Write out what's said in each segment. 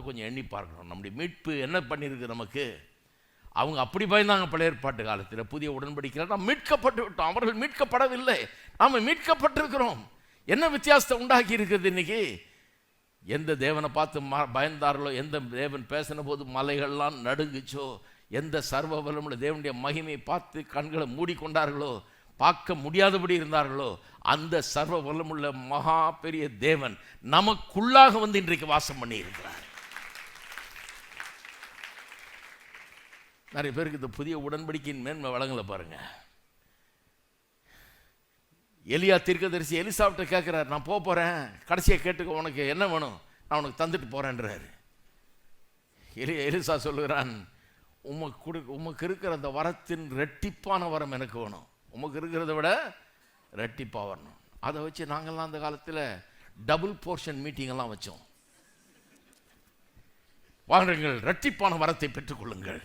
கொஞ்சம் எண்ணி பார்க்கணும். நம்முடைய மீட்பு என்ன பண்ணியிருக்கு நமக்கு? அவங்க அப்படி பயந்தாங்க பழைய ஏற்பாட்டு காலத்தில். புதிய உடன்படிக்கையில் நாம் மீட்கப்பட்டு விட்டோம், அவர்கள் மீட்கப்படவில்லை, நாம் மீட்கப்பட்டிருக்கிறோம். என்ன வித்தியாசத்தை உண்டாக்கி இருக்கிறது இன்னைக்கு? எந்த தேவனை பார்த்து பயந்தார்களோ, எந்த தேவன் பேசின போது மலைகள்லாம் நடுங்குச்சோ, எந்த சர்வ வல்லமுள்ள தேவனுடைய மகிமையை பார்த்து கண்களை மூடிக்கொண்டார்களோ, பார்க்க முடியாதபடி இருந்தார்களோ, அந்த சர்வ வல்லமுள்ள மகா பெரிய தேவன் நமக்குள்ளாக வந்து இன்றைக்கு வாசம் பண்ணி இருக்கிறார். நிறைய பேருக்கு இந்த புதிய உடன்படிக்கையின் மேன்மை வழங்கலை பாருங்க. எலியா தீர்க்கதரிசி எலிசாவிட்ட கேட்குறார், நான் போகிறேன், கடைசியாக கேட்டுக்க, உனக்கு என்ன வேணும், நான் உனக்கு தந்துட்டு போகிறேன்றார். எலிசா சொல்லுகிறான், உமக்கு இருக்கிற அந்த வரத்தின் ரெட்டிப்பான வரம் எனக்கு வேணும், உமக்கு இருக்கிறத விட ரெட்டிப்பாக வரணும். அதை வச்சு நாங்கள்லாம் அந்த காலத்தில் டபுள் போர்ஷன் மீட்டிங்கெல்லாம் வச்சோம். வாருங்கள், ரெட்டிப்பான வரத்தை பெற்றுக்கொள்ளுங்கள்.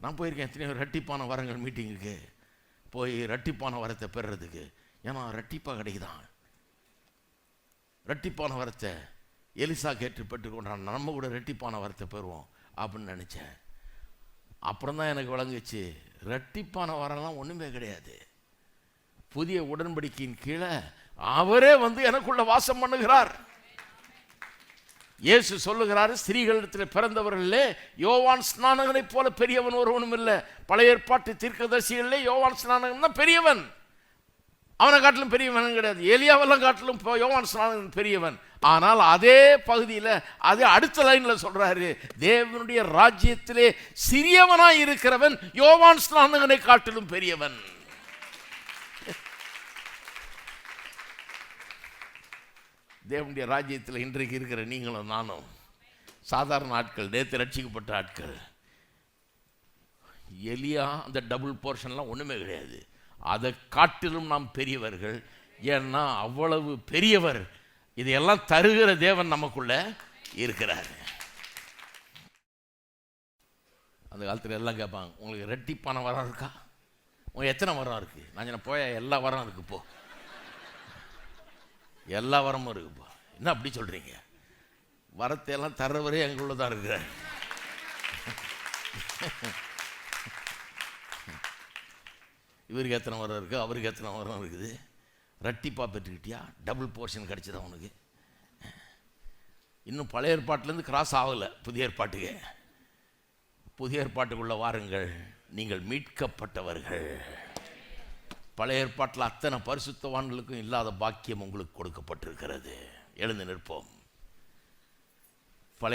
நான் போயிருக்கேன் எத்தனையோ ரெட்டிப்பான வரங்கள் மீட்டிங்குக்கு போய் ரெட்டிப்பான வரத்தை பெறுறதுக்கு. ஏன்னா ரெட்டிப்பாக கிடைக்குதான். ரெட்டிப்பான வரத்தை எலிசா கேட்டு பெற்றுக்கொண்டான், நம்ம கூட ரெட்டிப்பான வரத்தை பெறுவோம் அப்படின்னு நினச்சேன். அப்புறம் தான் எனக்கு விளங்குச்சு, ரெட்டிப்பான வரலாம் ஒன்றுமே கிடையாது. புதிய உடன்படிக்கையின் கீழே அவரே வந்து எனக்குள்ள வாசம் பண்ணுகிறார். இயேசு சொல்லுகிறார், ஸ்திரீகளிடத்தில் பிறந்தவர்களே யோவான் ஸ்நானகனை போல பெரியவன் ஒருவனும் இல்லை. பழைய ஏற்பாட்டு தீர்க்கதரிசிகளிலே யோவான் ஸ்நானகன் தான் பெரியவன். அவனை காட்டிலும் பெரியவன் கிடையாது. எலியாவெல்லாம் காட்டிலும் யோவான் ஸ்நானகன் பெரியவன். ஆனால் அதே பகுதியில் அதே அடுத்த லைனில் சொல்றாரு, தேவனுடைய ராஜ்யத்திலே சிறியவனாய் இருக்கிறவன் யோவான் ஸ்நானகனை காட்டிலும் பெரியவன். தேவனுடைய ராஜ்யத்தில் இன்றைக்கு இருக்கிற நீங்களும் நானும் சாதாரண ஆட்கள், நேற்று ரட்சிக்கப்பட்ட ஆட்கள். எலியா அந்த டபுள் போர்ஷன்லாம் ஒன்றுமே கிடையாது. அதை காட்டிலும் நாம் பெரியவர்கள். ஏன்னா அவ்வளவு பெரியவர். இதையெல்லாம் தருகிற தேவன் நமக்குள்ள இருக்கிறார். அந்த காலத்தில் எல்லாம் கேட்பாங்க, உங்களுக்கு ரெட்டிப்பான வரம் இருக்கா? உங்களுக்கு எத்தனை வரம் இருக்குது? நான் சொன்ன, போய எல்லா வரம் இருக்கு, போ, எல்லா வரமும் இருக்குப்பா. என்ன அப்படி சொல்கிறீங்க? வரத்தையெல்லாம் தர்றவரே எங்களுள்ள தான் இருக்கிறார். இவருக்கு எத்தனை வரம் இருக்குது, அவருக்கு எத்தனை வரம் இருக்குது? ரெட்டிப்பாக பெற்றுக்கிட்டியா? டபுள் போர்ஷன் கிடச்சிதா உனக்கு? இன்னும் பழைய ஏற்பாட்டிலேருந்து கிராஸ் ஆகலை புதிய ஏற்பாட்டுக்கு. புதிய ஏற்பாட்டுக்குள்ளே வாருங்கள், நீங்கள் மீட்கப்பட்டவர்கள். பழைய ஏற்பாட்டில் அத்தனை பரிசுத்தவான்களுக்கும் இல்லாத பாக்கியம் உங்களுக்கு கொடுக்கப்பட்டிருக்கிறது. எழுந்து நிற்போம்.